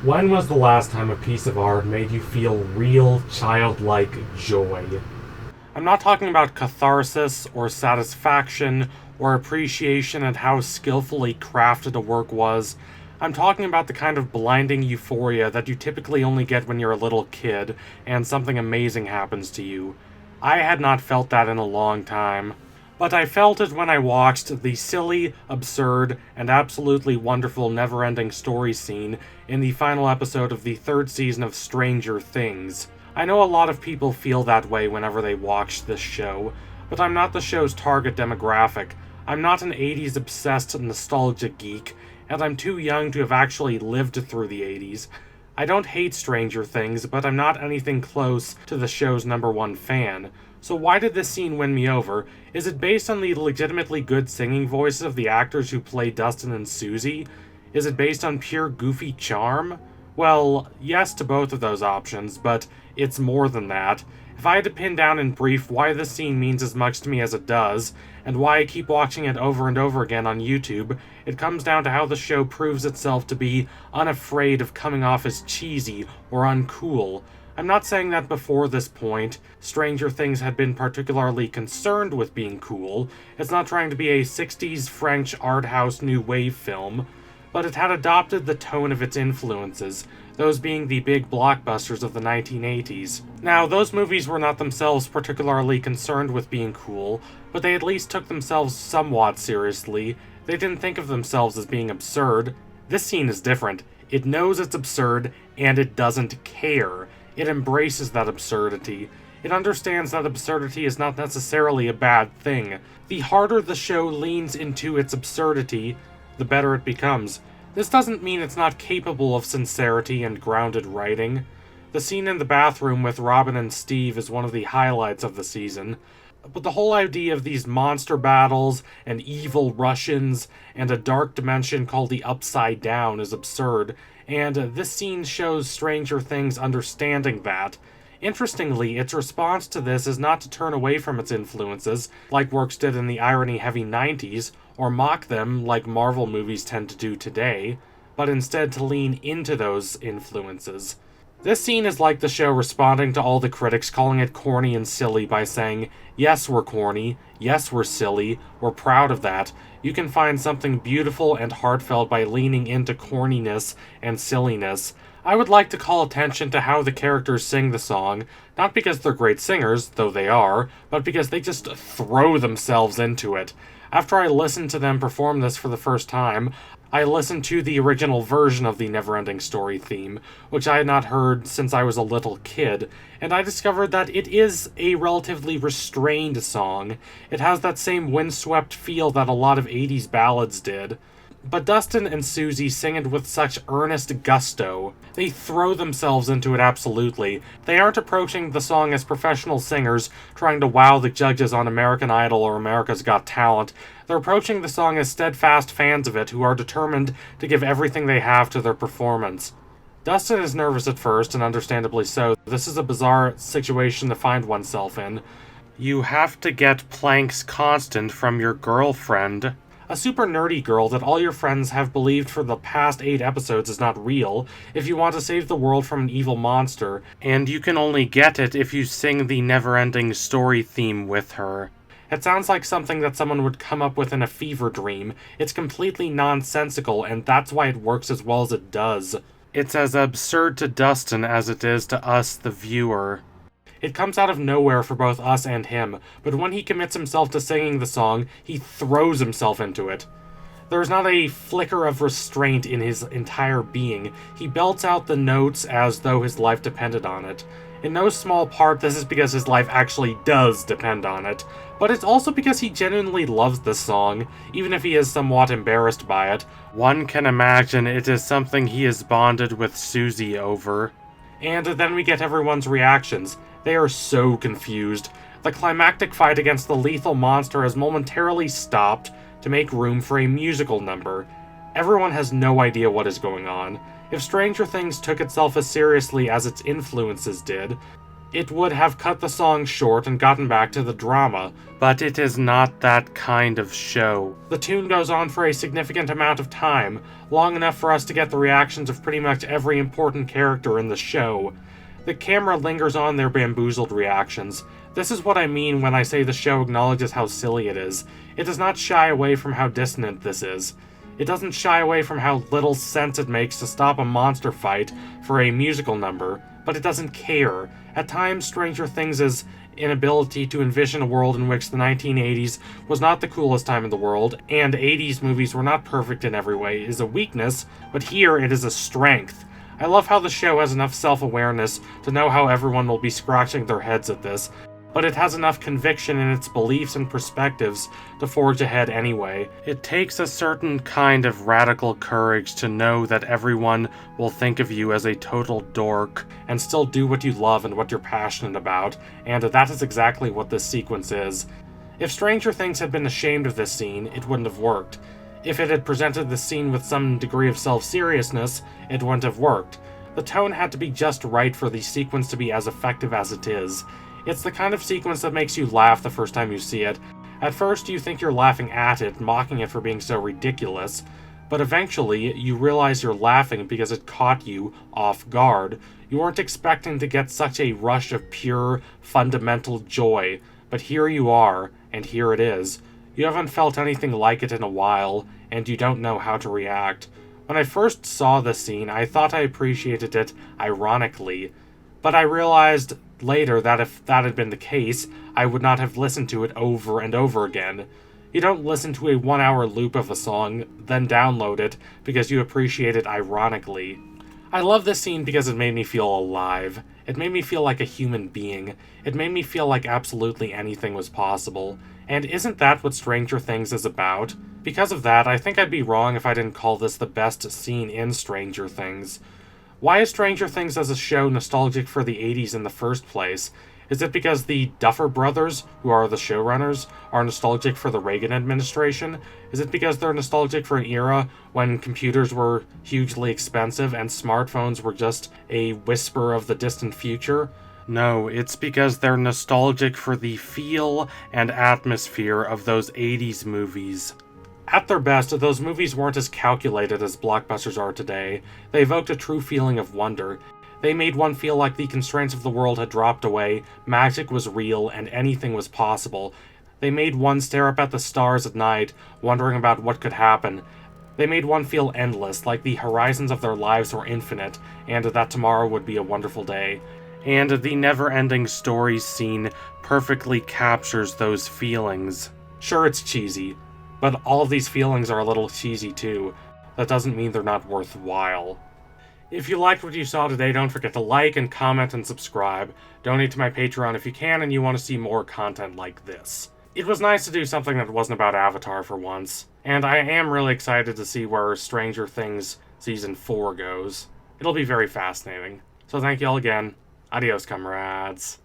When was the last time a piece of art made you feel real, childlike joy? I'm not talking about catharsis or satisfaction or appreciation at how skillfully crafted a work was. I'm talking about the kind of blinding euphoria that you typically only get when you're a little kid and something amazing happens to you. I had not felt that in a long time. But I felt it when I watched the silly, absurd, and absolutely wonderful NeverEnding Story scene in the final episode of the third season of Stranger Things. I know a lot of people feel that way whenever they watch this show, but I'm not the show's target demographic. I'm not an 80s obsessed nostalgia geek, and I'm too young to have actually lived through the 80s. I don't hate Stranger Things, but I'm not anything close to the show's #1 fan. So why did this scene win me over? Is it based on the legitimately good singing voices of the actors who play Dustin and Suzie? Is it based on pure goofy charm? Well, yes to both of those options, but it's more than that. If I had to pin down in brief why this scene means as much to me as it does, and why I keep watching it over and over again on YouTube, it comes down to how the show proves itself to be unafraid of coming off as cheesy or uncool. I'm not saying that before this point, Stranger Things had been particularly concerned with being cool. It's not trying to be a 60s French art house new wave film, but it had adopted the tone of its influences, those being the big blockbusters of the 1980s. Now, those movies were not themselves particularly concerned with being cool, but they at least took themselves somewhat seriously. They didn't think of themselves as being absurd. This scene is different. It knows it's absurd, and it doesn't care. It embraces that absurdity. It understands that absurdity is not necessarily a bad thing. The harder the show leans into its absurdity, the better it becomes. This doesn't mean it's not capable of sincerity and grounded writing. The scene in the bathroom with Robin and Steve is one of the highlights of the season. But the whole idea of these monster battles, and evil Russians, and a dark dimension called the Upside Down is absurd, and this scene shows Stranger Things understanding that. Interestingly, its response to this is not to turn away from its influences, like works did in the irony-heavy 90s, or mock them like Marvel movies tend to do today, but instead to lean into those influences. This scene is like the show responding to all the critics calling it corny and silly by saying, yes, we're corny, yes, we're silly, we're proud of that. You can find something beautiful and heartfelt by leaning into corniness and silliness. I would like to call attention to how the characters sing the song, not because they're great singers, though they are, but because they just throw themselves into it. After I listened to them perform this for the first time, I listened to the original version of the NeverEnding Story theme, which I had not heard since I was a little kid, and I discovered that it is a relatively restrained song. It has that same windswept feel that a lot of 80s ballads did. But Dustin and Suzie sing it with such earnest gusto. They throw themselves into it absolutely. They aren't approaching the song as professional singers trying to wow the judges on American Idol or America's Got Talent. They're approaching the song as steadfast fans of it who are determined to give everything they have to their performance. Dustin is nervous at first, and understandably so. This is a bizarre situation to find oneself in. You have to get Planck's constant from your girlfriend. A super nerdy girl that all your friends have believed for the past 8 episodes is not real, if you want to save the world from an evil monster, and you can only get it if you sing the NeverEnding Story theme with her. It sounds like something that someone would come up with in a fever dream. It's completely nonsensical, and that's why it works as well as it does. It's as absurd to Dustin as it is to us, the viewer. It comes out of nowhere for both us and him, but when he commits himself to singing the song, he throws himself into it. There's not a flicker of restraint in his entire being. He belts out the notes as though his life depended on it. In no small part, this is because his life actually does depend on it, but it's also because he genuinely loves this song, even if he is somewhat embarrassed by it. One can imagine it is something he is bonded with Suzie over. And then we get everyone's reactions. They are so confused. The climactic fight against the lethal monster has momentarily stopped to make room for a musical number. Everyone has no idea what is going on. If Stranger Things took itself as seriously as its influences did, It would have cut the song short and gotten back to the drama, but it is not that kind of show. The tune goes on for a significant amount of time, long enough for us to get the reactions of pretty much every important character in the show. The camera lingers on their bamboozled reactions. This is what I mean when I say the show acknowledges how silly it is. It does not shy away from how dissonant this is. It doesn't shy away from how little sense it makes to stop a monster fight for a musical number, but it doesn't care. At times, Stranger Things' inability to envision a world in which the 1980s was not the coolest time in the world, and 80s movies were not perfect in every way, is a weakness, but here it is a strength. I love how the show has enough self-awareness to know how everyone will be scratching their heads at this, but it has enough conviction in its beliefs and perspectives to forge ahead anyway. It takes a certain kind of radical courage to know that everyone will think of you as a total dork and still do what you love and what you're passionate about, and that is exactly what this sequence is. If Stranger Things had been ashamed of this scene, it wouldn't have worked. If it had presented this scene with some degree of self-seriousness, it wouldn't have worked. The tone had to be just right for the sequence to be as effective as it is. It's the kind of sequence that makes you laugh the first time you see it. At first, you think you're laughing at it, mocking it for being so ridiculous, but eventually, you realize you're laughing because it caught you off guard. You weren't expecting to get such a rush of pure, fundamental joy, but here you are, and here it is. You haven't felt anything like it in a while, and you don't know how to react. When I first saw this scene, I thought I appreciated it ironically, but I realized later that if that had been the case, I would not have listened to it over and over again. You don't listen to a 1-hour loop of a song, then download it because you appreciate it ironically. I love this scene because it made me feel alive. It made me feel like a human being. It made me feel like absolutely anything was possible. And isn't that what Stranger Things is about? Because of that, I think I'd be wrong if I didn't call this the best scene in Stranger Things. Why is Stranger Things as a show nostalgic for the 80s in the first place? Is it because the Duffer Brothers, who are the showrunners, are nostalgic for the Reagan administration? Is it because they're nostalgic for an era when computers were hugely expensive and smartphones were just a whisper of the distant future? No, it's because they're nostalgic for the feel and atmosphere of those 80s movies. At their best, those movies weren't as calculated as blockbusters are today. They evoked a true feeling of wonder. They made one feel like the constraints of the world had dropped away, magic was real, and anything was possible. They made one stare up at the stars at night, wondering about what could happen. They made one feel endless, like the horizons of their lives were infinite, and that tomorrow would be a wonderful day. And the NeverEnding Story scene perfectly captures those feelings. Sure, it's cheesy, but all of these feelings are a little cheesy too. That doesn't mean they're not worthwhile. If you liked what you saw today, don't forget to like and comment and subscribe. Donate to my Patreon if you can and you want to see more content like this. It was nice to do something that wasn't about Avatar for once, and I am really excited to see where Stranger Things Season 4 goes. It'll be very fascinating. So thank you all again. Adios, comrades.